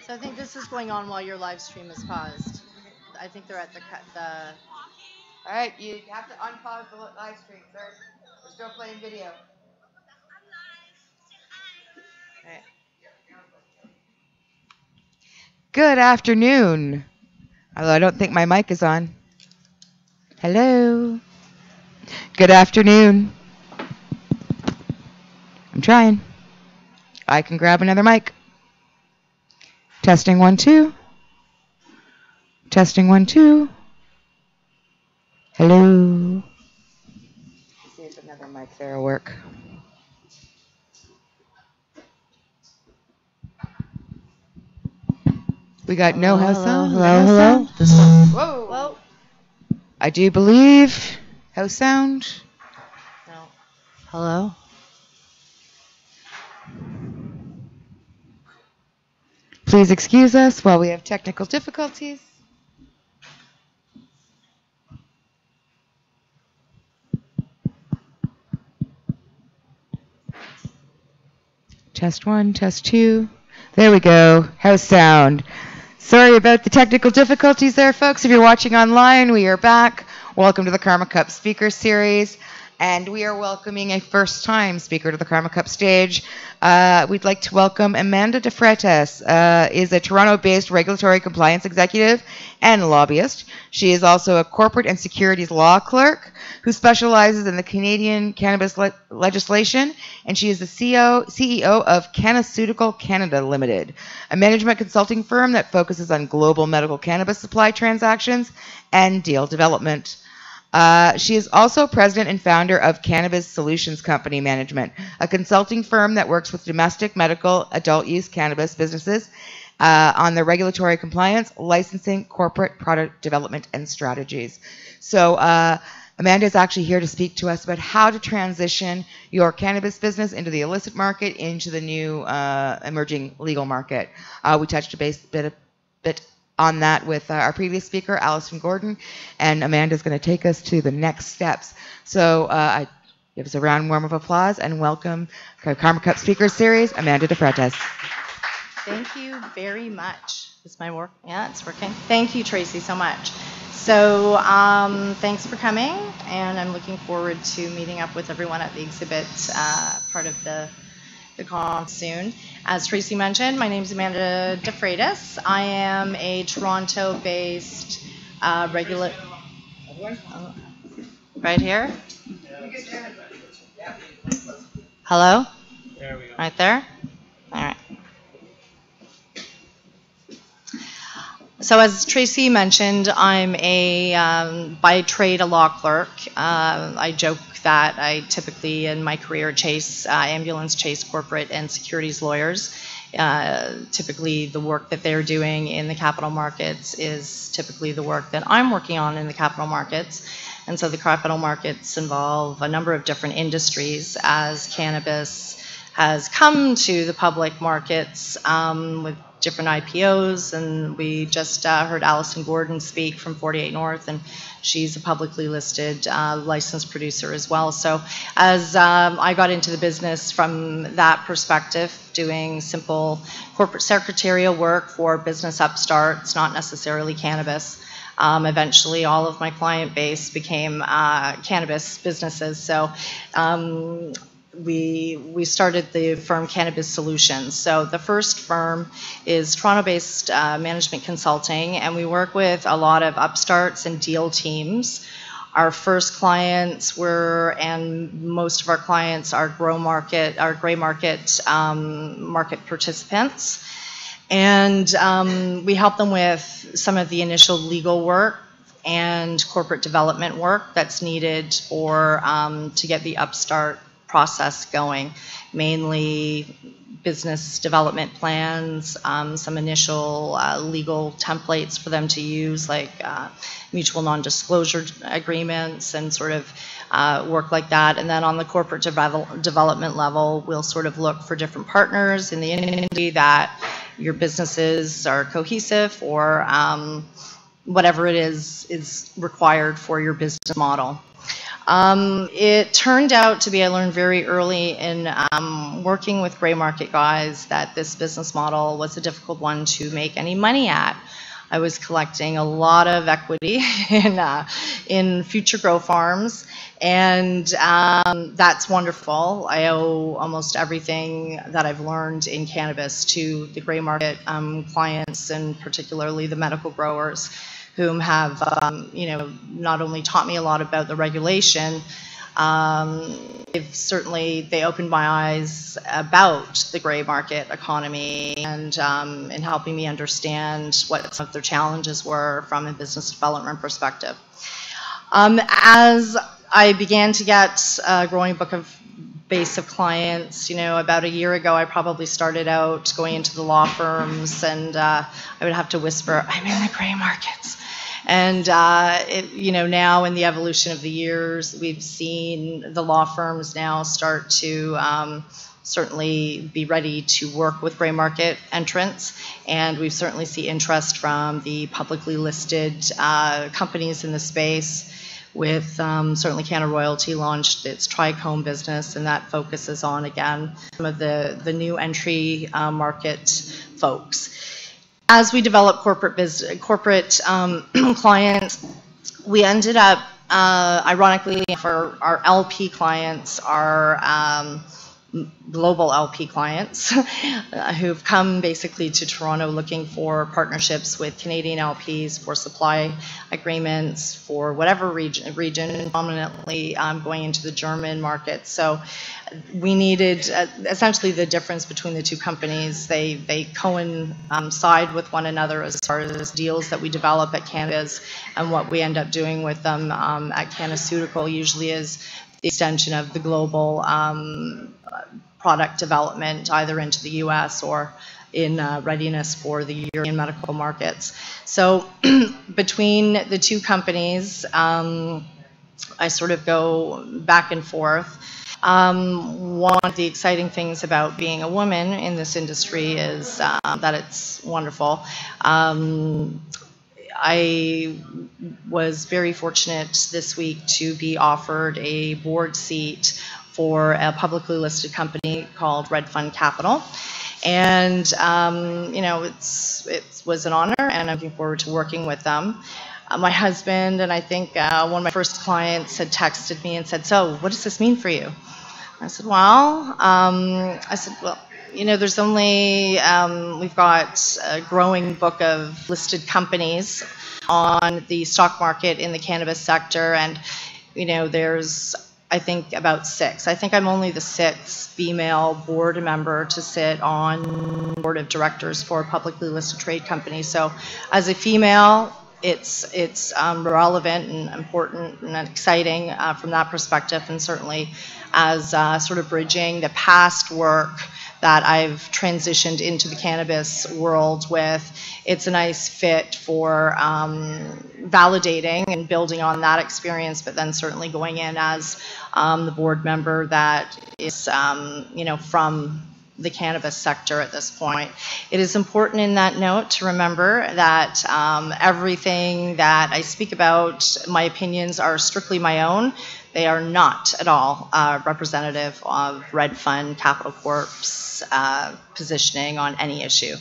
So I think this is going on while your live stream is paused. I think they're at the All right, you have to unpause the live stream, sir. We're still playing video. All right. Good afternoon. Although I don't think my mic is on. Hello. Good afternoon. I'm trying. I can grab another mic. Testing 1 2. Testing 1 2. Hello. Let's see if another mic there will work. We got no house sound. Hello. This one. Whoa. I do believe house sound. No. Hello? Please excuse us while we have technical difficulties. Test 1, test 2. There we go. House sound. Sorry about the technical difficulties there, folks. If you're watching online, we are back. Welcome to the Karma Cup Speaker Series. And we are welcoming a first-time speaker to the Karma Cup stage. We'd like to welcome Amanda de Freitas, is a Toronto-based regulatory compliance executive and lobbyist. She is also a corporate and securities law clerk who specializes in the Canadian cannabis legislation, and she is the CEO of Cannaceutical Canada Limited, a management consulting firm that focuses on global medical cannabis supply transactions and deal development. She is also president and founder of Cannabis Solutions Company Management, a consulting firm that works with domestic medical adult use cannabis businesses on the regulatory compliance, licensing, corporate product development, and strategies. So Amanda is actually here to speak to us about how to transition your cannabis business into the illicit market, into the new emerging legal market. We touched a bit on that with our previous speaker, Allison Gordon, and Amanda's going to take us to the next steps. So give us a round warm of applause and welcome Karma Cup Speaker Series, Amanda de Freitas. Thank you very much. Is my work? Yeah, it's working. Thank you, Tracy, so much. So thanks for coming, and I'm looking forward to meeting up with everyone at the exhibit part of the conference soon. As Tracy mentioned, my name is Amanda de Freitas. I am a Toronto-based right here. Hello? There we go. Right there? All right. So as Tracy mentioned, I'm by trade a law clerk. I joke that I typically in my career chase corporate and securities lawyers. Typically the work that they're doing in the capital markets is typically the work that I'm working on in the capital markets. And so the capital markets involve a number of different industries as cannabis has come to the public markets with different IPOs, and we just heard Allison Gordon speak from 48 North, and she's a publicly listed licensed producer as well. So as I got into the business from that perspective, doing simple corporate secretarial work for business upstarts, not necessarily cannabis. Eventually, all of my client base became cannabis businesses. So we started the firm Cannabis Solutions. So the first firm is Toronto-based management consulting, and we work with a lot of upstarts and deal teams. Our first clients were, and most of our clients are gray market market participants. And we help them with some of the initial legal work and corporate development work that's needed for to get the upstart process going, mainly business development plans, some initial legal templates for them to use, like mutual non-disclosure agreements and sort of work like that. And then on the corporate development level, we'll sort of look for different partners in the industry that your businesses are cohesive, or whatever it is required for your business model. It turned out to be, I learned very early in working with gray market guys that this business model was a difficult one to make any money at. I was collecting a lot of equity in future grow farms, and that's wonderful. I owe almost everything that I've learned in cannabis to the gray market clients, and particularly the medical growers, whom have not only taught me a lot about the regulation. They opened my eyes about the gray market economy, and in helping me understand what some of their challenges were from a business development perspective. As I began to get a growing base of clients, about a year ago, I probably started out going into the law firms, and I would have to whisper, "I'm in the gray markets." And now in the evolution of the years, we've seen the law firms now start to certainly be ready to work with gray market entrants, and we certainly see interest from the publicly listed companies in the space. With certainly Canada Royalty launched its Trichome business, and that focuses on, again, some of the new entry market folks. As we develop corporate clients, we ended up, ironically, for our LP clients, our global LP clients, who've come basically to Toronto looking for partnerships with Canadian LPs for supply agreements for whatever region, prominently going into the German market. So we needed, essentially the difference between the two companies, they coincide with one another as far as deals that we develop at Canada's, and what we end up doing with them at Cannaceutical usually is the extension of the global product development, either into the US or in readiness for the European medical markets. So between the two companies, I sort of go back and forth. One of the exciting things about being a woman in this industry is that it's wonderful. I was very fortunate this week to be offered a board seat for a publicly listed company called Red Fund Capital. And, it was an honor, and I'm looking forward to working with them. My husband and I think one of my first clients had texted me and said, "So, what does this mean for you?" I said, well, there's only, we've got a growing book of listed companies on the stock market in the cannabis sector, and, there's, I think, about 6. I think I'm only the 6th female board member to sit on board of directors for a publicly listed trade company. So as a female, it's relevant and important and exciting from that perspective, and certainly as sort of bridging the past work that I've transitioned into the cannabis world with, it's a nice fit for validating and building on that experience, but then certainly going in as the board member that is, from the cannabis sector at this point. It is important in that note to remember that everything that I speak about, my opinions are strictly my own. They are not at all representative of Red Fund Capital Corp's positioning on any issue.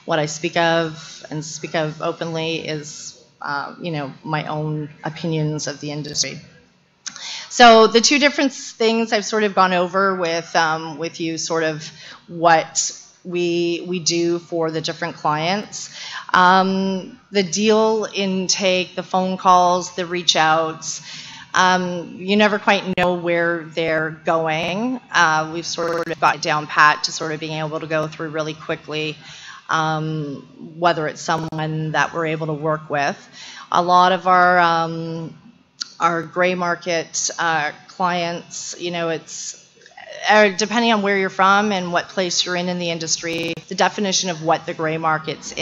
What I speak of and speak of openly is, my own opinions of the industry. So the two different things I've sort of gone over with you, sort of what we do for the different clients. The deal intake, the phone calls, the reach outs, you never quite know where they're going. We've sort of got it down pat to sort of being able to go through really quickly, whether it's someone that we're able to work with. A lot of our gray market clients, it's depending on where you're from and what place you're in the industry, the definition of what the gray markets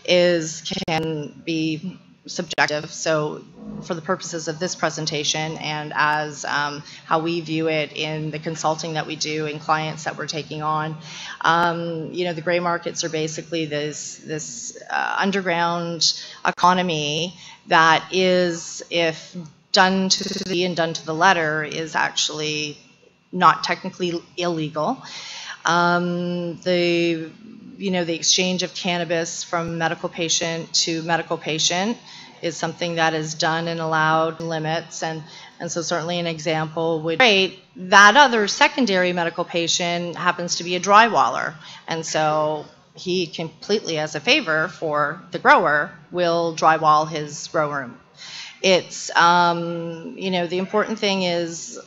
can be subjective. So for the purposes of this presentation, and as how we view it in the consulting that we do in clients that we're taking on, the gray markets are basically this underground economy that is, if done to the and done to the letter is actually not technically illegal. The exchange of cannabis from medical patient to medical patient is something that is done and allowed limits, and so certainly an example would be that other secondary medical patient happens to be a drywaller, and so he completely, as a favor for the grower, will drywall his grow room. It's the important thing is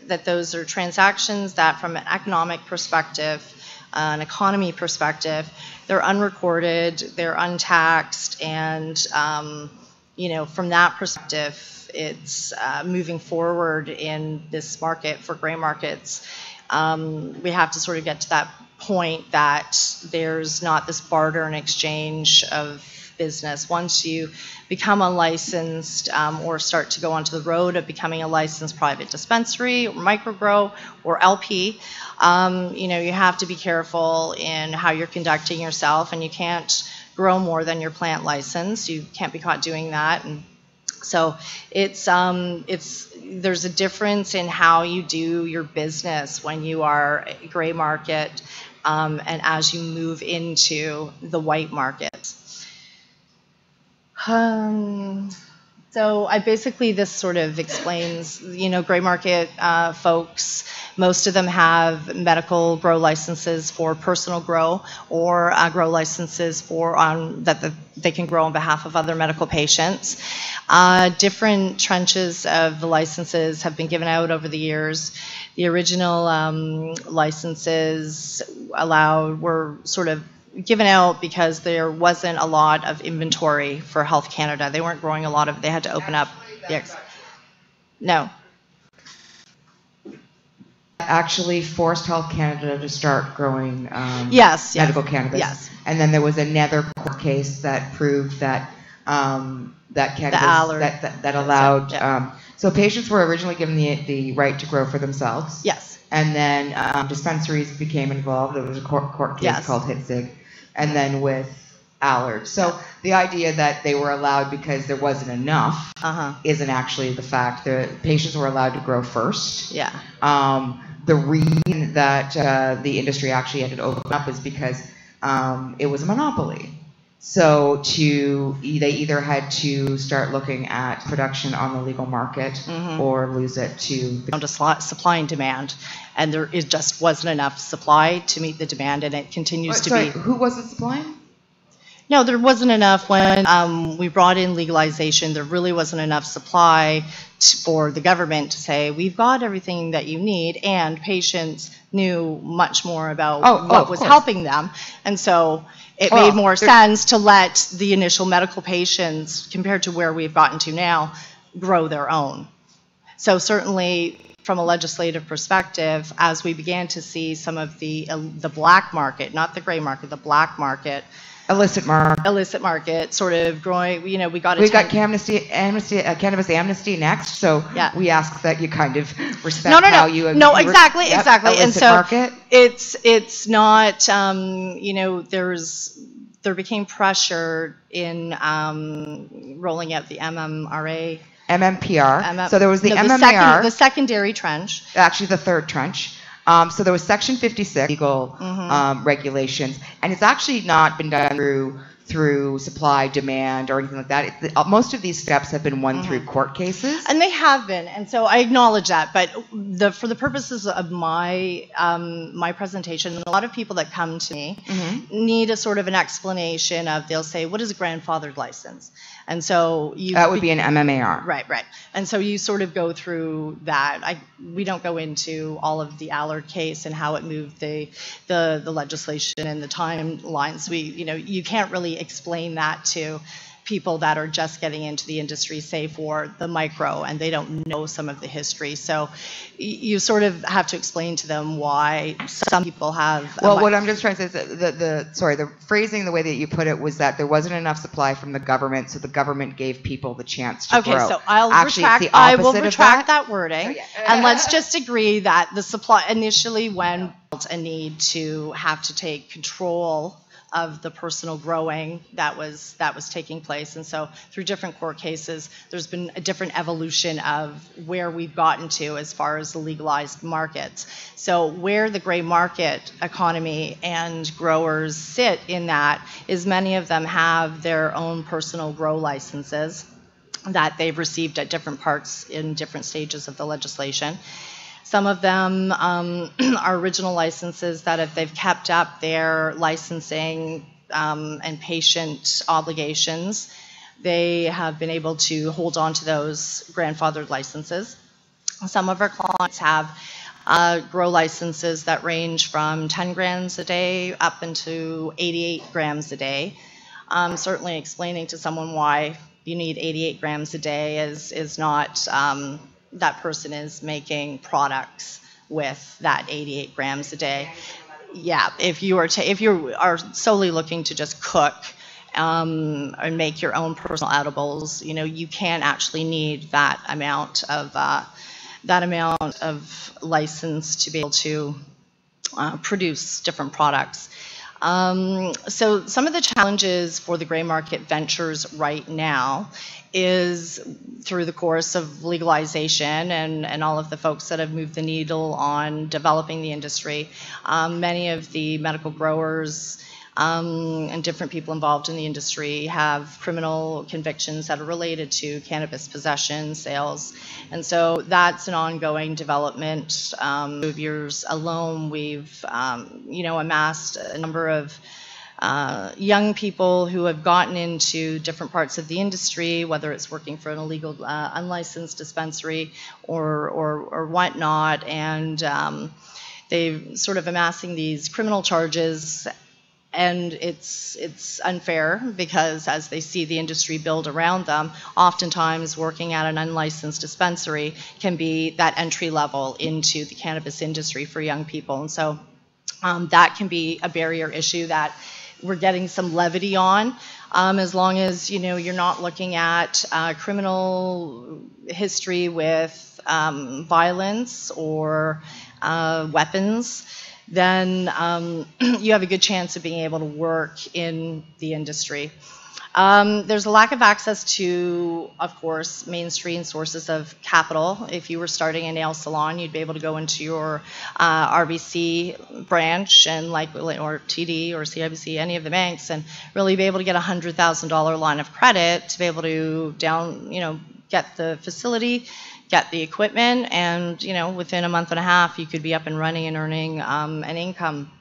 that those are transactions that, from an economic perspective, an economy perspective, they're unrecorded, they're untaxed, and from that perspective, it's moving forward in this market for gray markets. We have to sort of get to that point that there's not this barter and exchange of business. Once you become unlicensed or start to go onto the road of becoming a licensed private dispensary or microgrow or LP, you have to be careful in how you're conducting yourself, and you can't grow more than your plant license. You can't be caught doing that. And so there's a difference in how you do your business when you are a gray market and as you move into the white market. So this sort of explains, gray market folks, most of them have medical grow licenses for personal grow, or grow licenses for that they can grow on behalf of other medical patients. Different trenches of the licenses have been given out over the years. The original licenses were sort of given out because there wasn't a lot of inventory for Health Canada. They weren't growing a lot of. They had to open up. No. Actually forced Health Canada to start growing medical cannabis. Yes. And then there was another court case that proved that that cannabis that allowed. So patients were originally given the right to grow for themselves. Yes. And then dispensaries became involved. There was a court case called Hitzig. And then with Allard. So the idea that they were allowed because there wasn't enough isn't actually the fact. The patients were allowed to grow first. Yeah. The reason that the industry actually ended up opening up is because it was a monopoly. So they either had to start looking at production on the legal market or lose it to supply and demand, and there just wasn't enough supply to meet the demand, and it continues to be. Who was it supplying? No, there wasn't enough when we brought in legalization. There really wasn't enough supply for the government to say, we've got everything that you need, and patients knew much more about what was helping them. And so it made more sense to let the initial medical patients, compared to where we've gotten to now, grow their own. So certainly, from a legislative perspective, as we began to see some of the black market, not the gray market, the black market, illicit market sort of growing. We got cannabis amnesty next, so we ask that you kind of respect how you exactly. And so market. It's not there became pressure in rolling out the MMPR. So there was the MMAR, the secondary trench, actually the third trench. So there was Section 56 legal regulations, and it's actually not been done through supply, demand, or anything like that. Most of these steps have been won through court cases. And they have been, and so I acknowledge that. But for the purposes of my my presentation, a lot of people that come to me need a sort of an explanation of, they'll say, what is a grandfathered license? And so that would be an MMAR. Right. And so you sort of go through that. We don't go into all of the Allard case and how it moved the legislation and the timelines. You can't really explain that to people that are just getting into the industry, say for the micro, and they don't know some of the history. So you sort of have to explain to them why some people have. Well, what I'm just trying to say is the phrasing, the way that you put it, was that there wasn't enough supply from the government, so the government gave people the chance to grow. Okay, so I will retract that wording, and let's just agree that the supply initially, when a need to have to take control of the personal growing that was taking place. And so through different court cases, there's been a different evolution of where we've gotten to as far as the legalized markets. So where the gray market economy and growers sit in that is many of them have their own personal grow licenses that they've received at different parts in different stages of the legislation. Some of them are original licenses that if they've kept up their licensing and patient obligations, they have been able to hold on to those grandfathered licenses. Some of our clients have grow licenses that range from 10 grams a day up into 88 grams a day. Certainly explaining to someone why you need 88 grams a day is not that person is making products with that 88 grams a day. Yeah, if you are solely looking to just cook and make your own personal edibles, you can actually need that amount of license to be able to produce different products. So some of the challenges for the gray market ventures right now is through the course of legalization and all of the folks that have moved the needle on developing the industry. Many of the medical growers and different people involved in the industry have criminal convictions that are related to cannabis possession, sales, and so that's an ongoing development. Of years alone, we've amassed a number of young people who have gotten into different parts of the industry, whether it's working for an illegal, unlicensed dispensary or whatnot, and they're sort of amassing these criminal charges. And it's unfair because as they see the industry build around them, oftentimes working at an unlicensed dispensary can be that entry level into the cannabis industry for young people. And so that can be a barrier issue that we're getting some levity on, as long as you're not looking at criminal history with violence or weapons. Then you have a good chance of being able to work in the industry. There's a lack of access to, of course, mainstream sources of capital. If you were starting a nail salon, you'd be able to go into your RBC branch and or TD or CIBC, any of the banks, and really be able to get a $100,000 line of credit to be able to get the facility, get the equipment, and within a month and a half you could be up and running and earning an income.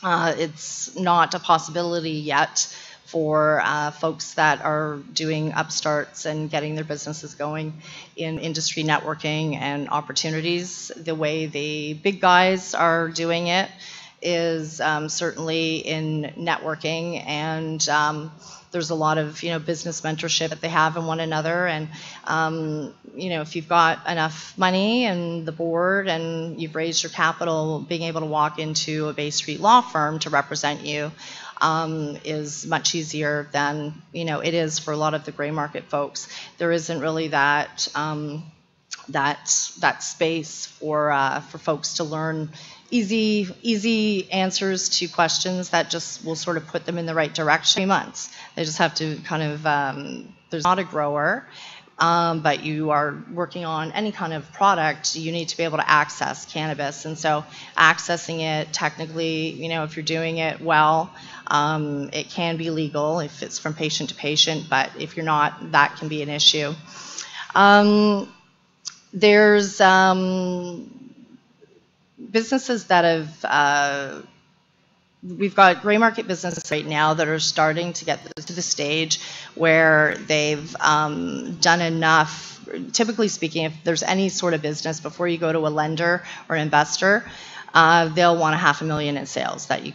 It's not a possibility yet for folks that are doing upstarts and getting their businesses going in industry networking and opportunities. The way the big guys are doing it is certainly in networking, and there's a lot of business mentorship that they have in one another, and if you've got enough money and the board and you've raised your capital, being able to walk into a Bay Street law firm to represent you is much easier than it is for a lot of the gray market folks. There isn't really that space for folks to learn easy answers to questions that just will sort of put them in the right direction. 3 months. They just have to kind of, there's not a grower, but you are working on any kind of product, you need to be able to access cannabis. And so accessing it technically, if you're doing it well, it can be legal if it's from patient to patient, but if you're not, that can be an issue. There's businesses that have, we've got gray market businesses right now that are starting to get to the stage where they've done enough. Typically speaking, if there's any sort of business, before you go to a lender or an investor, they'll want $500,000 in sales that you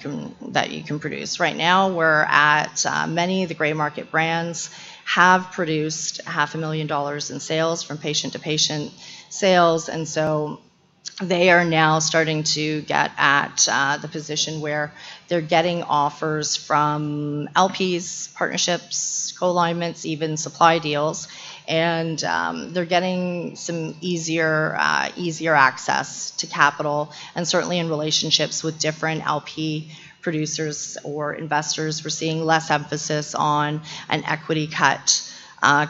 can produce. Right now, we're at many of the gray market brands have produced $500,000 in sales from patient to patient sales, and so they are now starting to get at the position where they're getting offers from LPs, partnerships, co-alignments, even supply deals, and they're getting some easier access to capital, and certainly in relationships with different LP producers or investors were seeing less emphasis on an equity cut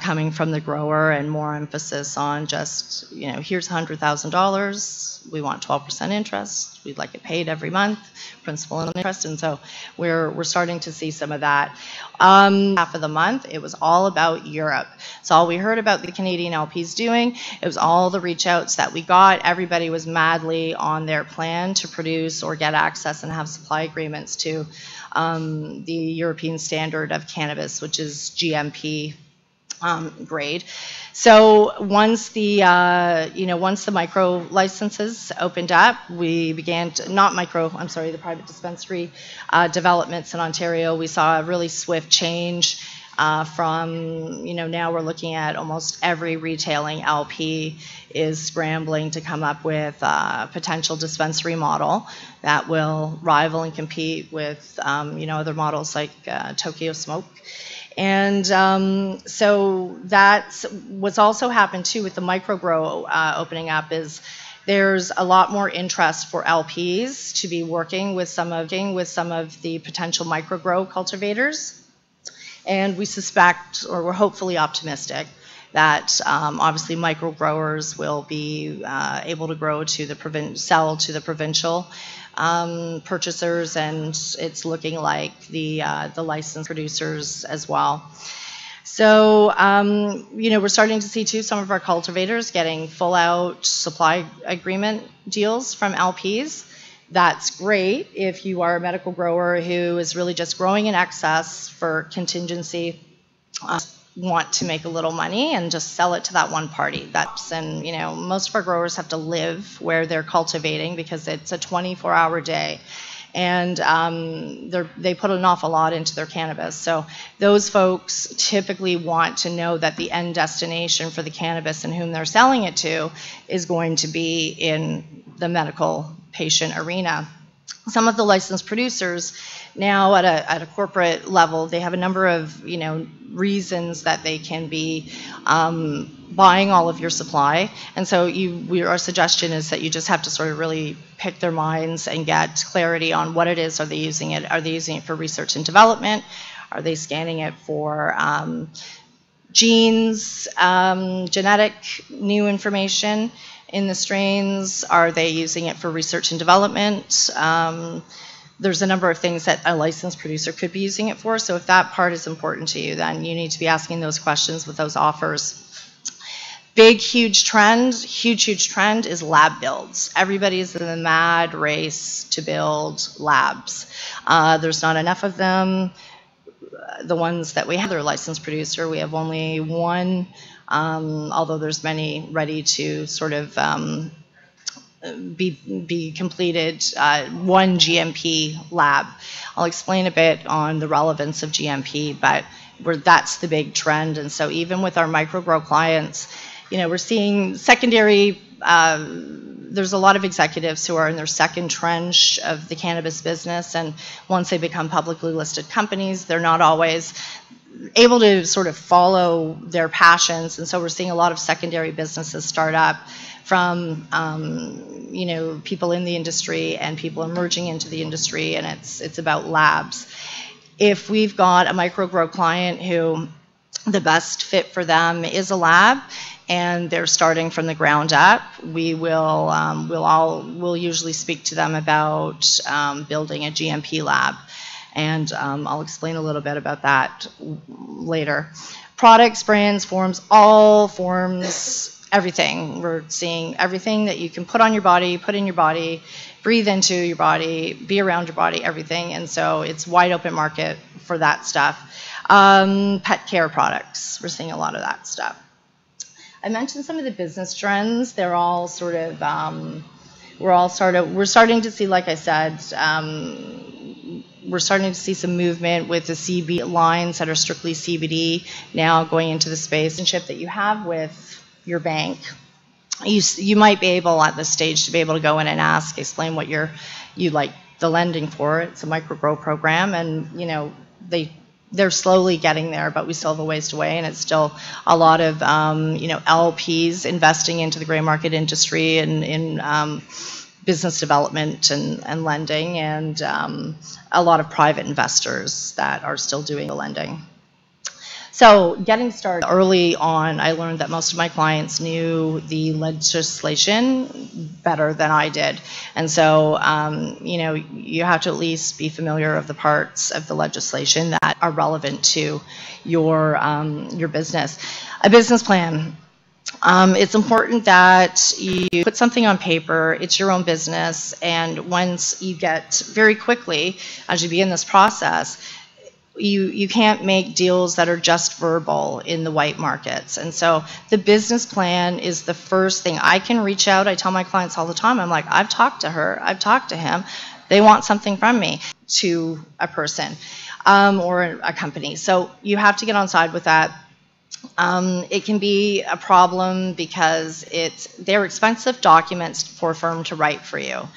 coming from the grower and more emphasis on just, here's $100,000, we want 12% interest, we'd like it paid every month, principal and interest, and so we're starting to see some of that. Half of the month, it was all about Europe. So all we heard about the Canadian LPs doing, it was all the reach outs that we got. Everybody was madly on their plan to produce or get access and have supply agreements to the European standard of cannabis, which is GMP grade. So once the micro licenses opened up, we began to, the private dispensary developments in Ontario. We saw a really swift change from, now we're looking at almost every retailing LP is scrambling to come up with a potential dispensary model that will rival and compete with, other models like Tokyo Smoke. And so that's what's also happened too with the microgrow opening up is there's a lot more interest for LPs to be working with some of the potential microgrow cultivators. And we suspect, or we're hopefully optimistic, that obviously microgrowers will be able to grow to sell to the provincial purchasers, and it's looking like the licensed producers as well. So, we're starting to see too some of our cultivators getting full out supply agreement deals from LPs. That's great if you are a medical grower who is really just growing in excess for contingency, want to make a little money and just sell it to that one party. Most of our growers have to live where they're cultivating because it's a 24-hour day, and they put an awful lot into their cannabis. So those folks typically want to know that the end destination for the cannabis and whom they're selling it to is going to be in the medical patient arena. Some of the licensed producers now at a corporate level, they have a number of reasons that they can be buying all of your supply, and so our suggestion is that you just have to sort of really pick their minds and get clarity on what it is. Are they using it for research and development? Are they scanning it for genes, genetic new information in the strains? Are they using it for research and development? There's a number of things that a licensed producer could be using it for. So if that part is important to you, then you need to be asking those questions with those offers. Huge trend is lab builds. Everybody's in the mad race to build labs. There's not enough of them. The ones that we have, they're a licensed producer. We have only one, although there's many ready to sort of be completed, one GMP lab. I'll explain a bit on the relevance of GMP, but that's the big trend. And so even with our microgrow clients, we're seeing secondary, there's a lot of executives who are in their second trench of the cannabis business, and once they become publicly listed companies, they're not always able to sort of follow their passions, and so we're seeing a lot of secondary businesses start up from people in the industry and people emerging into the industry, and it's about labs. If we've got a microgrow client who the best fit for them is a lab, and they're starting from the ground up, we'll usually speak to them about building a GMP lab. And I'll explain a little bit about that later. Products, brands, forms, all forms, everything. We're seeing everything that you can put on your body, put in your body, breathe into your body, be around your body, everything. And so it's wide open market for that stuff. Pet care products, we're seeing a lot of that stuff. I mentioned some of the business trends. They're all sort of, we're starting to see, like I said, we're starting to see some movement with the CBD lines that are strictly CBD now going into the space. Relationship that you have with your bank, you might be able at this stage to be able to go in and explain what you like the lending for. It's a microgrow program, and they're slowly getting there, but we still have a ways to way, and it's still a lot of LPs investing into the gray market industry and in business development and lending, and a lot of private investors that are still doing the lending. So getting started early on, I learned that most of my clients knew the legislation better than I did. And so, you know, you have to at least be familiar of the parts of the legislation that are relevant to your business. A business plan. It's important that you put something on paper. It's your own business. And once you get very quickly, as you begin this process, you can't make deals that are just verbal in the white markets. And so the business plan is the first thing. I can reach out. I tell my clients all the time, I'm like, I've talked to her, I've talked to him. They want something from me, to a person or a company. So you have to get on side with that. It can be a problem because they're expensive documents for a firm to write for you.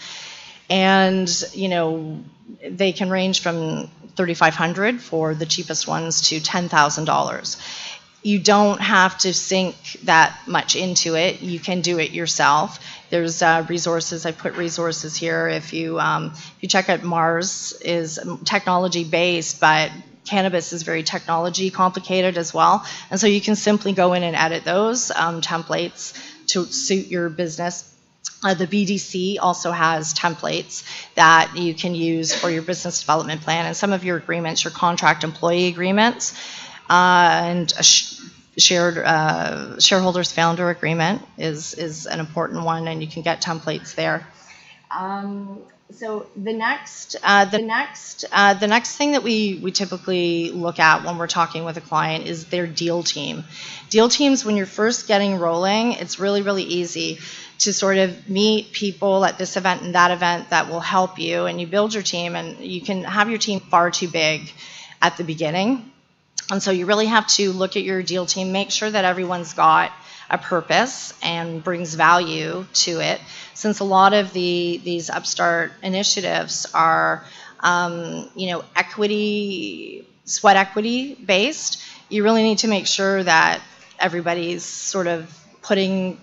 And, you know, they can range from $3,500 for the cheapest ones to $10,000. You don't have to sink that much into it. You can do it yourself. There's resources. I put resources here. If you check out Mars, is technology based, but cannabis is very technology complicated as well. And so you can simply go in and edit those templates to suit your business. The BDC also has templates that you can use for your business development plan, and some of your agreements, your contract employee agreements, and a shareholders founder agreement is an important one, and you can get templates there. So the next thing that we typically look at when we're talking with a client is their deal team. Deal teams, when you're first getting rolling, it's really, really easy to sort of meet people at this event and that event that will help you, and you build your team, and you can have your team far too big at the beginning. And so you really have to look at your deal team, make sure that everyone's got a purpose and brings value to it. Since a lot of these upstart initiatives are, you know, sweat equity based, you really need to make sure that everybody's sort of putting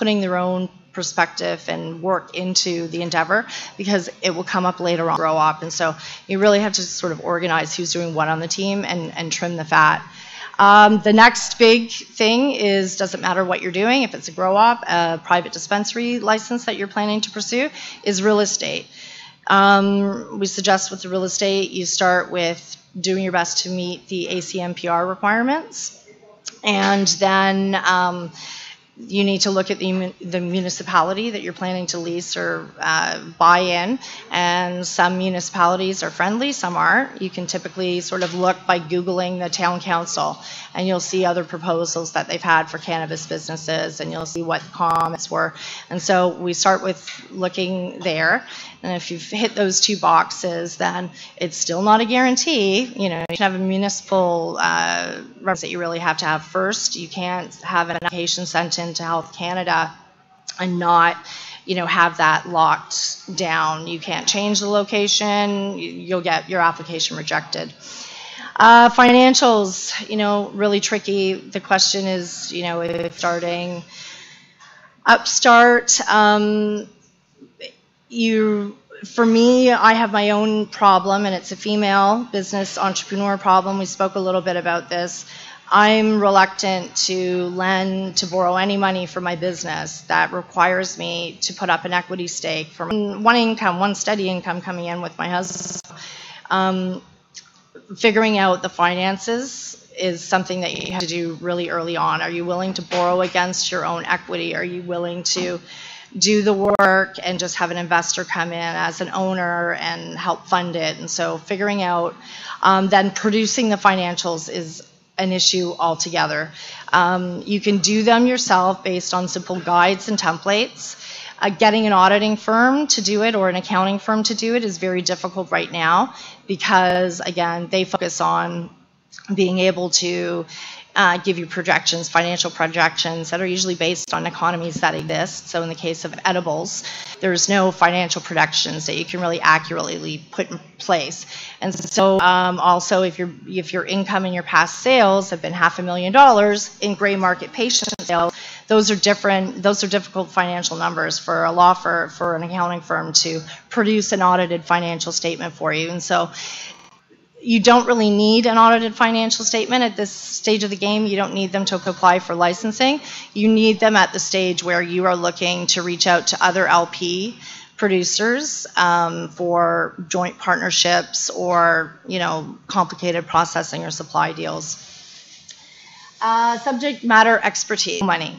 their own perspective and work into the endeavor, because it will come up later on, grow up. And so you really have to sort of organize who's doing what on the team and trim the fat. The next big thing is, doesn't matter what you're doing, if it's a grow-op, a private dispensary license that you're planning to pursue, is real estate. We suggest with the real estate, you start with doing your best to meet the ACMPR requirements, and then you need to look at the municipality that you're planning to lease or buy in, and some municipalities are friendly, some aren't. You can typically sort of look by Googling the town council, and you'll see other proposals that they've had for cannabis businesses, and you'll see what the comments were. And so we start with looking there, and if you've hit those two boxes, then it's still not a guarantee. You know, you can have a municipal reference that you really have to have first. You can't have an application sent into Health Canada and not, you know, have that locked down. You can't change the location. You'll get your application rejected. Financials, you know, really tricky. The question is, you know, if starting upstart, for me, I have my own problem, and it's a female business entrepreneur problem. We spoke a little bit about this. I'm reluctant to borrow any money for my business that requires me to put up an equity stake for one steady income coming in with my husband. Figuring out the finances is something that you have to do really early on. Are you willing to borrow against your own equity? Are you willing to do the work and just have an investor come in as an owner and help fund it? And so figuring out, then producing the financials is an issue altogether. You can do them yourself based on simple guides and templates. Getting an auditing firm to do it or an accounting firm to do it is very difficult right now, because, again, they focus on being able to give you projections, financial projections that are usually based on economies that exist. So in the case of edibles, there's no financial projections that you can really accurately put in place. And so also, if your income and your past sales have been $500,000 in gray market patient sales, those are different. Those are difficult financial numbers for a law for an accounting firm to produce an audited financial statement for you. And so you don't really need an audited financial statement at this stage of the game. You don't need them to apply for licensing. You need them at the stage where you are looking to reach out to other LP producers for joint partnerships or, complicated processing or supply deals. Subject matter expertise, money.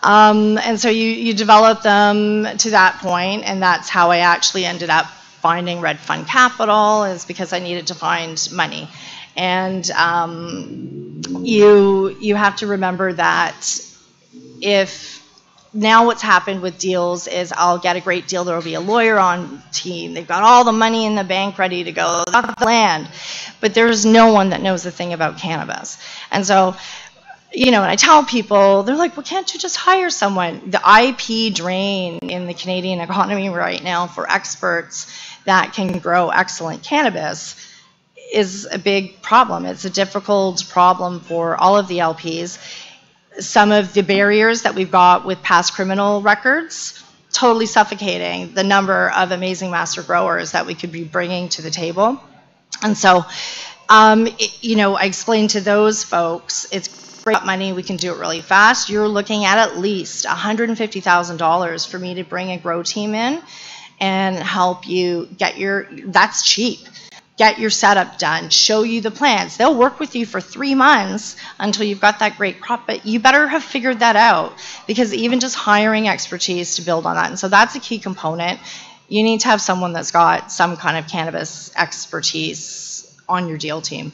And so you develop them to that point, and that's how I actually ended up finding Red Fund Capital, is because I needed to find money. And you have to remember that if now what's happened with deals is I'll get a great deal, there will be a lawyer on team, they've got all the money in the bank ready to go, they've got the land, but there's no one that knows a thing about cannabis. And so, when I tell people, they're like, well, can't you just hire someone? The IP drain in the Canadian economy right now for experts that can grow excellent cannabis is a big problem. It's a difficult problem for all of the LPs. Some of the barriers that we've got with past criminal records, totally suffocating the number of amazing master growers that we could be bringing to the table. And so, I explained to those folks, it's great money, we can do it really fast. You're looking at least $150,000 for me to bring a grow team in and help you get that's cheap. Get your setup done, show you the plans. They'll work with you for 3 months until you've got that great crop, but you better have figured that out, because even just hiring expertise to build on that. And so that's a key component. You need to have someone that's got some kind of cannabis expertise on your deal team.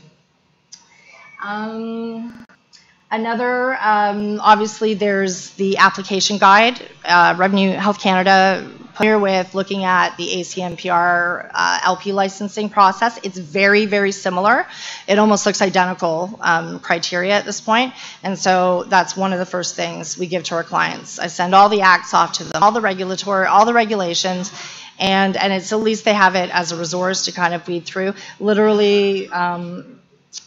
Obviously there's the application guide. Revenue Health Canada here with looking at the ACMPR LP licensing process. It's very, very similar. It almost looks identical criteria at this point. And so that's one of the first things we give to our clients. I send all the acts off to them, all the regulations, and it's at least they have it as a resource to kind of weed through. Literally,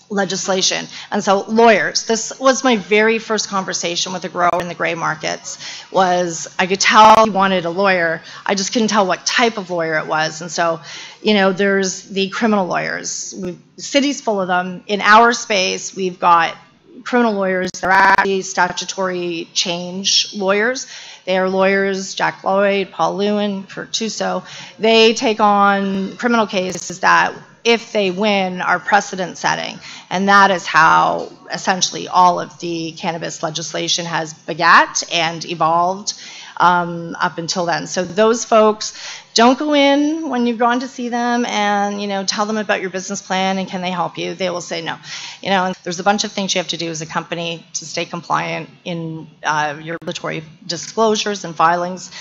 legislation. And so lawyers, this was my very first conversation with a grower in the gray markets, was I could tell he wanted a lawyer, I just couldn't tell what type of lawyer it was. And so, there's the criminal lawyers. The city's full of them. In our space, we've got criminal lawyers. They're actually statutory change lawyers. They are lawyers, Jack Lloyd, Paul Lewin, Kurt Tuso. They take on criminal cases that, if they win, are precedent setting. And that is how essentially all of the cannabis legislation has begat and evolved up until then. So those folks, don't go in when you've gone to see them and tell them about your business plan and can they help you. They will say no. And there's a bunch of things you have to do as a company to stay compliant in your regulatory disclosures and filings.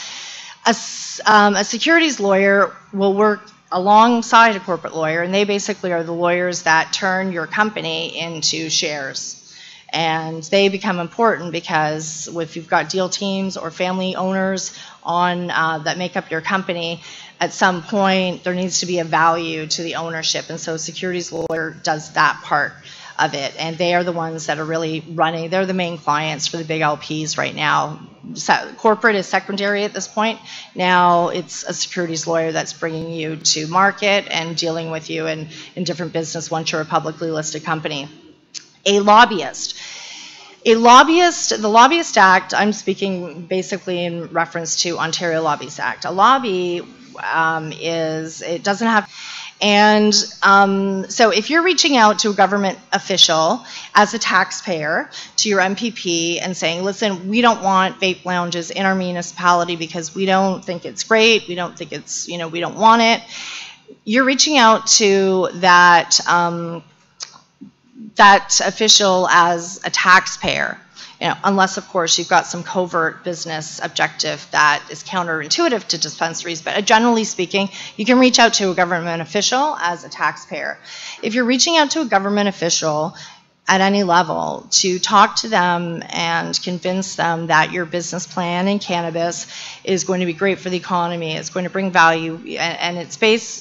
A securities lawyer will work alongside a corporate lawyer, and they basically are the lawyers that turn your company into shares. And they become important because if you've got deal teams or family owners on that make up your company, at some point there needs to be a value to the ownership, and so a securities lawyer does that part of it, and they are the ones that are really running. They're the main clients for the big LPs right now. So corporate is secondary at this point. Now it's a securities lawyer that's bringing you to market and dealing with you in different business once you're a publicly listed company. A lobbyist. The Lobbyist Act, I'm speaking basically in reference to Ontario Lobbyist Act. A lobby it doesn't have. And so if you're reaching out to a government official as a taxpayer to your MPP and saying, listen, we don't want vape lounges in our municipality because we don't think it's great, we don't think it's, we don't want it, you're reaching out to that, that official as a taxpayer. Unless, of course, you've got some covert business objective that is counterintuitive to dispensaries. But generally speaking, you can reach out to a government official as a taxpayer. If you're reaching out to a government official, at any level to talk to them and convince them that your business plan in cannabis is going to be great for the economy, it's going to bring value, and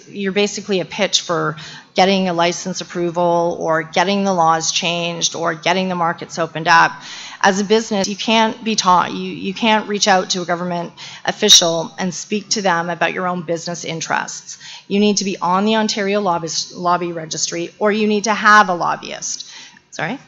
you're basically a pitch for getting a license approval or getting the laws changed or getting the markets opened up. As a business, you can't be taught, you can't reach out to a government official and speak to them about your own business interests. You need to be on the Ontario Lobby Registry, or you need to have a lobbyist. Sorry?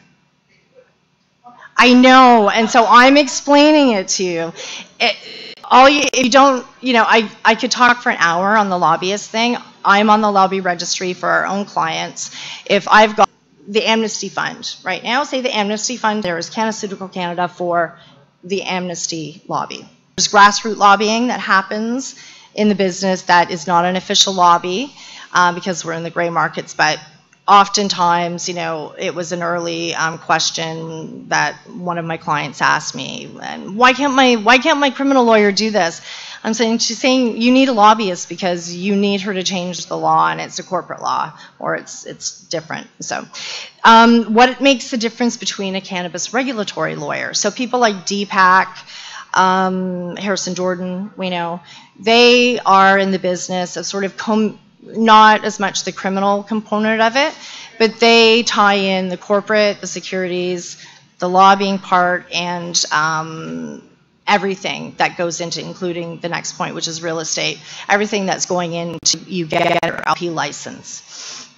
I know, and so I'm explaining it to you. If you don't, I could talk for an hour on the lobbyist thing. I'm on the lobby registry for our own clients. If I've got the Amnesty Fund right now, say the Amnesty Fund, there is Cannaceutical Canada for the Amnesty lobby. There's grassroots lobbying that happens in the business that is not an official lobby because we're in the gray markets, but oftentimes, it was an early question that one of my clients asked me, and why can't my criminal lawyer do this? She's saying you need a lobbyist because you need her to change the law, and it's a corporate law, or it's different. So, what makes the difference between a cannabis regulatory lawyer? So people like DPAC, Harrison Jordan, they are in the business of sort of not as much the criminal component of it, but they tie in the corporate, the securities, the lobbying part, and everything that goes into, including the next point, which is real estate, everything that's going into you get your LP license.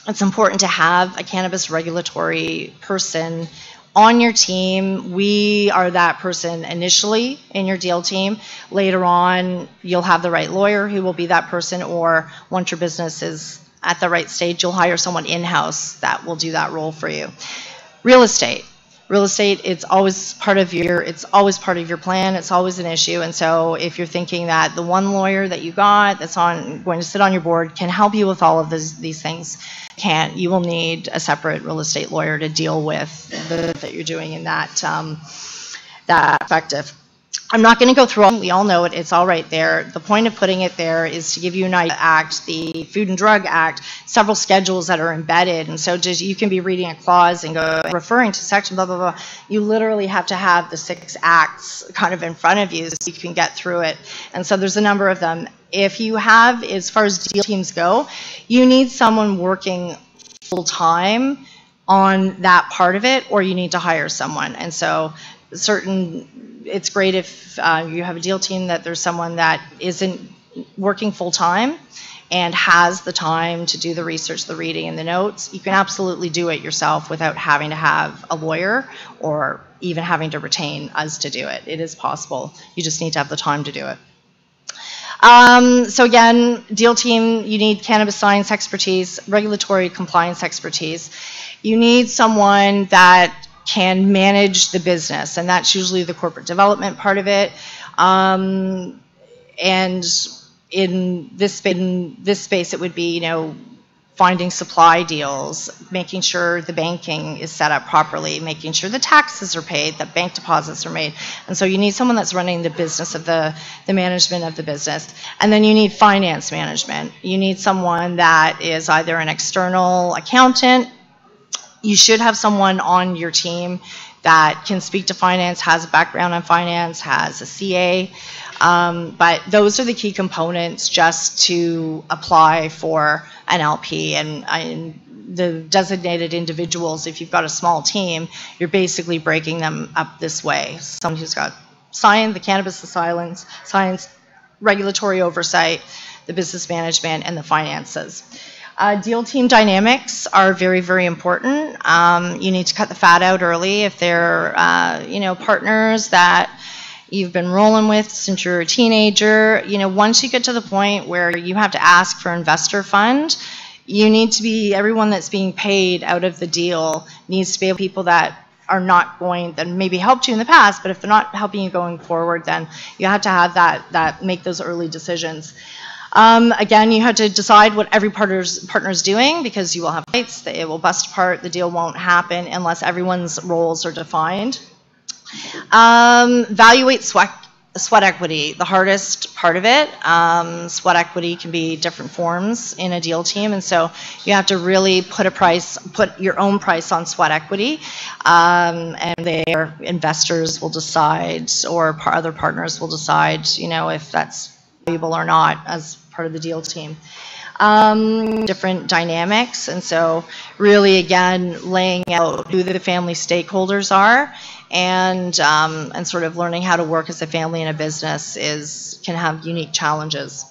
It's important to have a cannabis regulatory person on your team. We are that person initially in your deal team. Later on, you'll have the right lawyer who will be that person, or once your business is at the right stage, you'll hire someone in-house that will do that role for you. Real estate, it's always part of your plan. It's always an issue. And so if you're thinking that the one lawyer that you got that's going to sit on your board can help you with all of these things, you will need a separate real estate lawyer to deal with that you're doing in that perspective. I'm not going to go through all. We all know it. It's all right there. The point of putting it there is to give you an idea. Act, the Food and Drug Act, several schedules that are embedded, and so you can be reading a clause and go referring to section blah blah blah. You literally have to have the 6 acts kind of in front of you so you can get through it. And so there's a number of them. If you have, as far as deal teams go, you need someone working full time on that part of it, or you need to hire someone. And so it's great if you have a deal team that there's someone that isn't working full time and has the time to do the research, the reading, and the notes. You can absolutely do it yourself without having to have a lawyer or even having to retain us to do it. It is possible. You just need to have the time to do it. So again, deal team, you need cannabis science expertise, regulatory compliance expertise. You need someone that can manage the business, and that's usually the corporate development part of it. And in this space, it would be, finding supply deals, making sure the banking is set up properly, making sure the taxes are paid, that bank deposits are made. And so you need someone that's running the business of the management of the business. And then you need finance management. You need someone that is either an external accountant. You should have someone on your team that can speak to finance, has a background in finance, has a CA. But those are the key components just to apply for an LP. And the designated individuals, if you've got a small team, you're basically breaking them up this way. Someone who's got the cannabis science, regulatory oversight, the business management, and the finances. Deal team dynamics are very, very important. You need to cut the fat out early. If they're, partners that you've been rolling with since you're a teenager, once you get to the point where you have to ask for investor fund, you need to be, everyone that's being paid out of the deal needs to be people that are not going, that maybe helped you in the past, but if they're not helping you going forward, then you have to have that make those early decisions. Again, you have to decide what every partner's doing, because you will have fights, it will bust apart, the deal won't happen unless everyone's roles are defined. Evaluate Sweat equity, the hardest part of it. Sweat equity can be different forms in a deal team, and so you have to really put your own price on sweat equity, and their investors will decide, or other partners will decide, if that's valuable or not as part of the deal team. Different dynamics, and so really, again, laying out who the family stakeholders are, and sort of learning how to work as a family in a business can have unique challenges.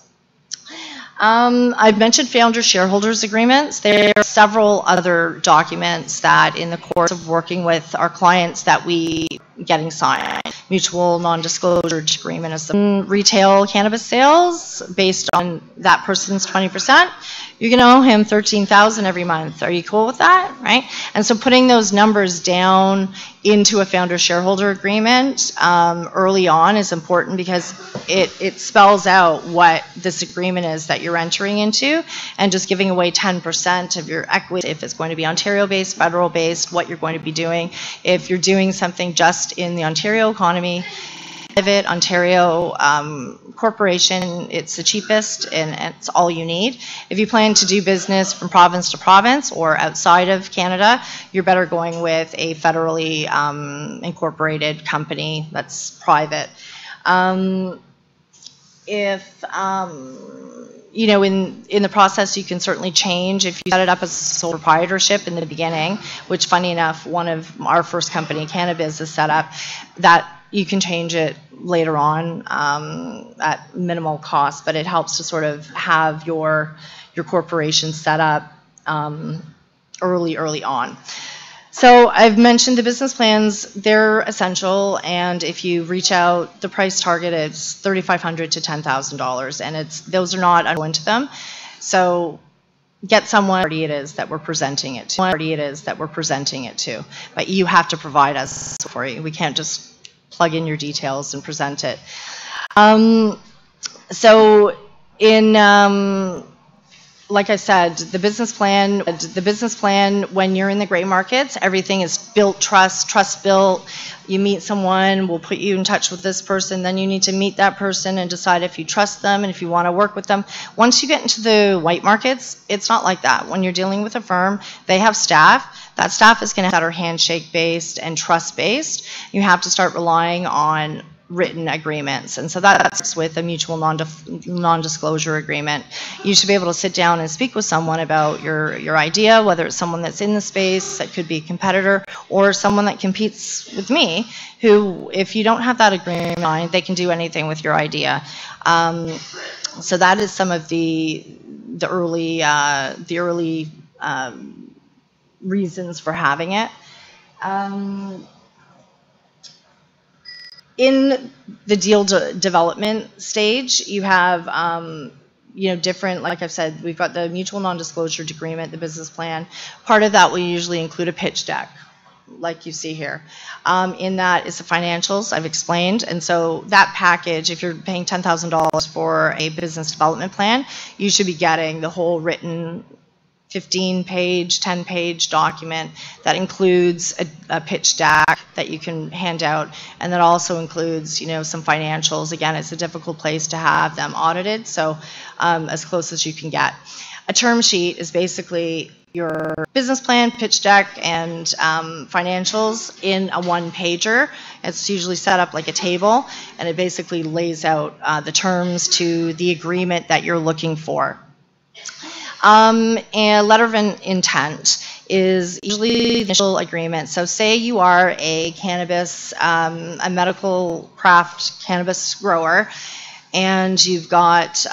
I've mentioned founder shareholders agreements. There are several other documents that in the course of working with our clients that we getting signed. Mutual non-disclosure agreement is the retail cannabis sales based on that person's 20%. You're going to owe him $13,000 every month. Are you cool with that? Right? And so putting those numbers down into a founder shareholder agreement early on is important because it spells out what this agreement is that you're entering into, and just giving away 10% of your equity if it's going to be Ontario-based, federal-based, what you're going to be doing. If you're doing something just in the Ontario economy, private Ontario corporation, it's the cheapest and it's all you need. If you plan to do business from province to province or outside of Canada, you're better going with a federally incorporated company that's private. In the process, you can certainly change if you set it up as a sole proprietorship in the beginning, which, funny enough, one of our first company, Cannabis, is set up, that you can change it later on at minimal cost, but it helps to sort of have your corporation set up early on. So I've mentioned the business plans. They're essential, and if you reach out, the price target is $3,500 to $10,000, and those are not unknown to them. So get someone party it is that we're presenting it to. But you have to provide us for you. We can't just plug in your details and present it. Like I said, the business plan, when you're in the gray markets, everything is built, trust built. You meet someone, we'll put you in touch with this person, then you need to meet that person and decide if you trust them and if you want to work with them. Once you get into the white markets, it's not like that. When you're dealing with a firm, they have staff. That staff is going to have handshake based and trust based. You have to start relying on written agreements, and so that's with a mutual non-disclosure agreement. You should be able to sit down and speak with someone about your idea, whether it's someone that's in the space that could be a competitor or someone that competes with me, who, if you don't have that agreement in mind, they can do anything with your idea. So that is some of the early reasons for having it. In the deal development stage, you have different, like I've said, we've got the mutual non-disclosure agreement, the business plan. Part of that will usually include a pitch deck, like you see here. In that is the financials I've explained, and so that package, if you're paying $10,000 for a business development plan, you should be getting the whole written 15-page, 10-page document that includes a pitch deck that you can hand out, and that also includes, some financials. Again, it's a difficult place to have them audited, so as close as you can get. A term sheet is basically your business plan, pitch deck, and financials in a one-pager. It's usually set up like a table, and it basically lays out the terms to the agreement that you're looking for. A letter of intent is usually the initial agreement. So say you are a cannabis, a medical craft cannabis grower, and you've got,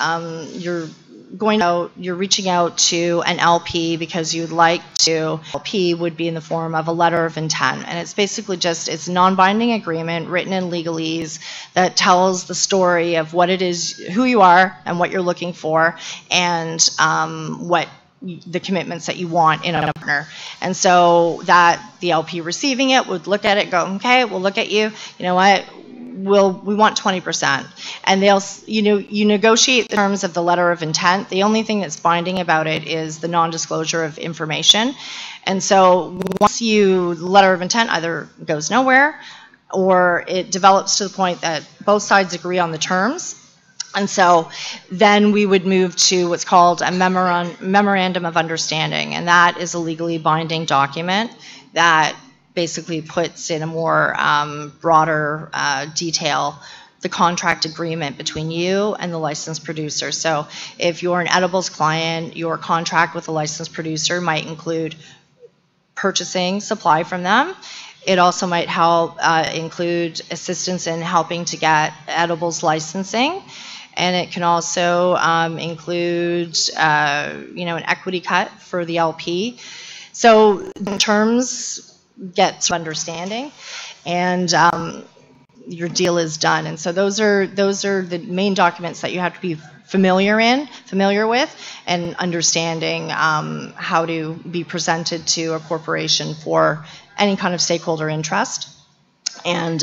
you're reaching out to an LP because you'd like to. LP would be in the form of a letter of intent, and it's basically it's a non-binding agreement written in legalese that tells the story of what it is, who you are, and what you're looking for, and what the commitments that you want in a partner. And so that the LP receiving it would look at it, go, okay, we'll look at you. You know what? We want 20%, and you negotiate the terms of the letter of intent. The only thing that's binding about it is the non-disclosure of information. And so once the letter of intent either goes nowhere, or it develops to the point that both sides agree on the terms. And so then we would move to what's called a memorandum of understanding, and that is a legally binding document that basically puts in a more broader detail the contract agreement between you and the licensed producer. So if you're an edibles client, your contract with the licensed producer might include purchasing supply from them. It also might help include assistance in helping to get edibles licensing. And it can also include, an equity cut for the LP. So terms get to understanding, and your deal is done. And so those are the main documents that you have to be familiar with, and understanding how to be presented to a corporation for any kind of stakeholder interest, and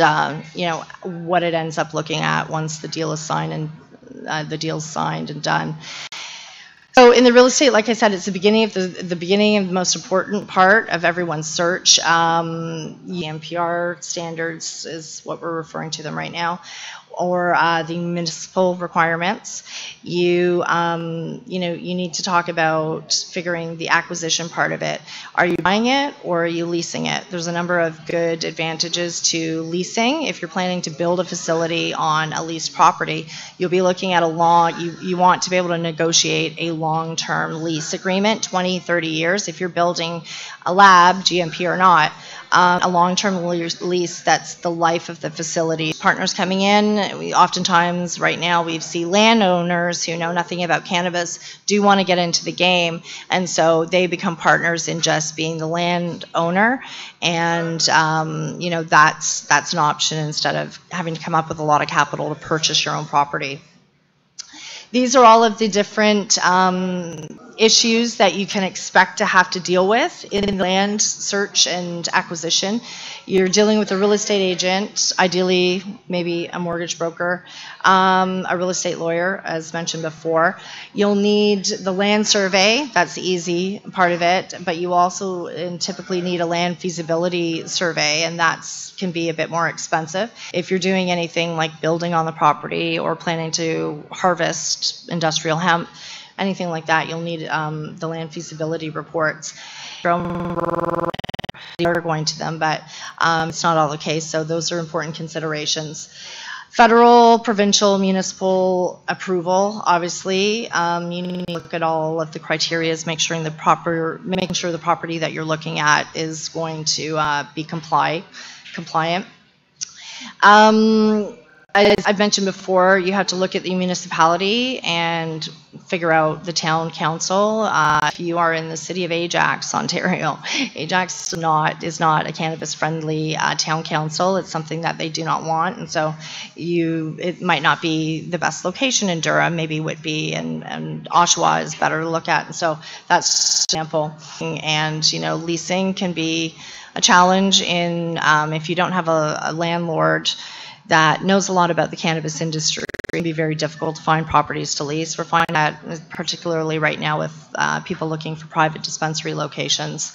what it ends up looking at once the deal is signed and done. So in the real estate, like I said, it's the beginning of the most important part of everyone's search. MPR standards is what we're referring to them right now, or the municipal requirements. You need to talk about figuring the acquisition part of it. Are you buying it or are you leasing it? There's a number of good advantages to leasing. If you're planning to build a facility on a leased property, you'll be looking at you want to be able to negotiate a long-term lease agreement, 20, 30 years. If you're building a lab, GMP or not, a long-term lease, that's the life of the facility. Partners coming in, oftentimes right now we see landowners who know nothing about cannabis do want to get into the game, and so they become partners in just being the landowner, and that's an option instead of having to come up with a lot of capital to purchase your own property. These are all of the different issues that you can expect to have to deal with in land search and acquisition. You're dealing with a real estate agent, ideally maybe a mortgage broker, a real estate lawyer, as mentioned before. You'll need the land survey, that's the easy part of it, but you also typically need a land feasibility survey, and that can be a bit more expensive. If you're doing anything like building on the property or planning to harvest industrial hemp, anything like that, you'll need the land feasibility reports. They are going to them, but it's not all the case, so those are important considerations. Federal, provincial, municipal approval, obviously, you need to look at all of the criteria, making sure the property that you're looking at is going to be compliant. As I've mentioned before, you have to look at the municipality and figure out the town council. If you are in the city of Ajax, Ontario, Ajax is not a cannabis-friendly town council. It's something that they do not want, and so it might not be the best location in Durham. Maybe Whitby and Oshawa is better to look at, and so that's an example. And leasing can be a challenge if you don't have a landlord that knows a lot about the cannabis industry. It can be very difficult to find properties to lease. We're finding that particularly right now with people looking for private dispensary locations.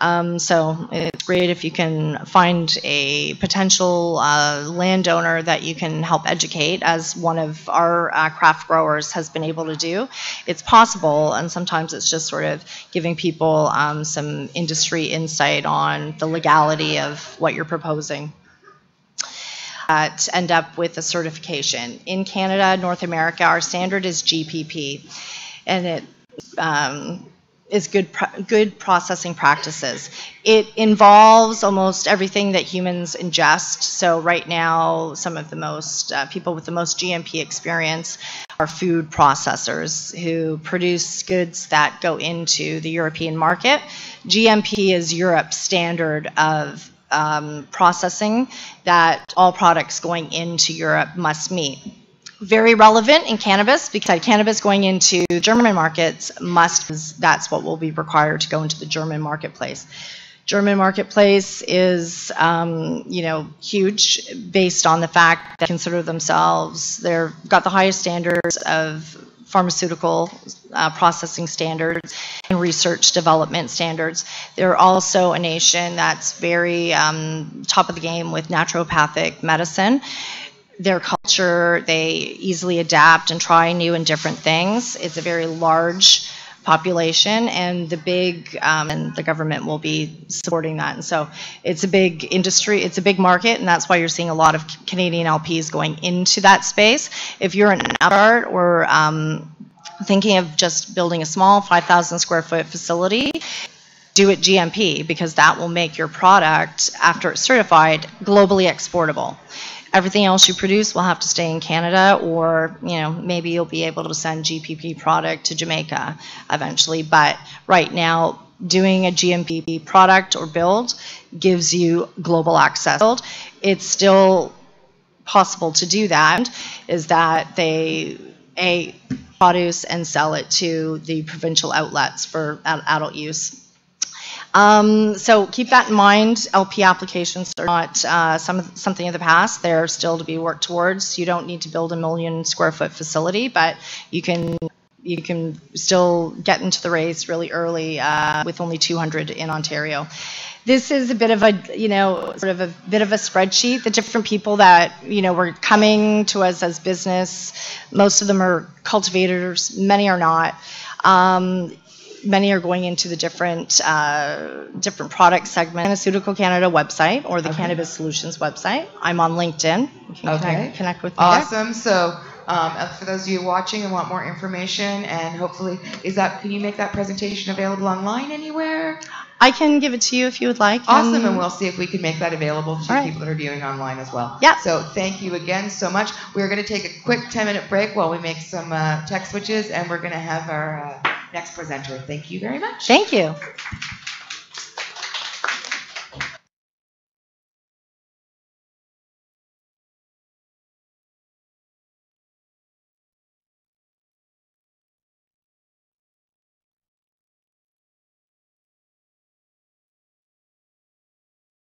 So it's great if you can find a potential landowner that you can help educate, as one of our craft growers has been able to do. It's possible, and sometimes it's just sort of giving people some industry insight on the legality of what you're proposing. To end up with a certification. In Canada, North America, our standard is GPP, and it is good processing practices. It involves almost everything that humans ingest. So right now, some of the most people with the most GMP experience are food processors who produce goods that go into the European market. GMP is Europe's standard of processing that all products going into Europe must meet. Very relevant in cannabis, because cannabis going into German markets that's what will be required to go into the German marketplace. German marketplace is, huge, based on the fact that they consider themselves, they've got the highest standards of pharmaceutical processing standards and research development standards. They're also a nation that's very top of the game with naturopathic medicine. Their culture, they easily adapt and try new and different things. It's a very large population, and and the government will be supporting that. And so it's a big industry, it's a big market, and that's why you're seeing a lot of Canadian LPs going into that space. If you're an upstart or thinking of just building a small 5,000 square foot facility, do it GMP, because that will make your product, after it's certified, globally exportable. Everything else you produce will have to stay in Canada, or maybe you'll be able to send GPP product to Jamaica eventually. But right now, doing a GMP product or build gives you global access. It's still possible to do that, is that they produce and sell it to the provincial outlets for adult use. So keep that in mind. LP applications are not something of the past. They're still to be worked towards. You don't need to build a 1 million square foot facility, but you can still get into the race really early with only 200 in Ontario. This is a bit of a bit of a spreadsheet. The different people that were coming to us as business. Most of them are cultivators. Many are not. Many are going into the different product segments. Pharmaceutical Canada website or the Cannabis Solutions website. I'm on LinkedIn. You can connect with me. Awesome. There. So for those of you watching and want more information, and hopefully, can you make that presentation available online anywhere? I can give it to you if you would like. Awesome, and we'll see if we can make that available to people that are viewing online as well. Yeah. So thank you again so much. We're going to take a quick 10-minute break while we make some tech switches, and we're going to have our next presenter. Thank you very much. Thank you.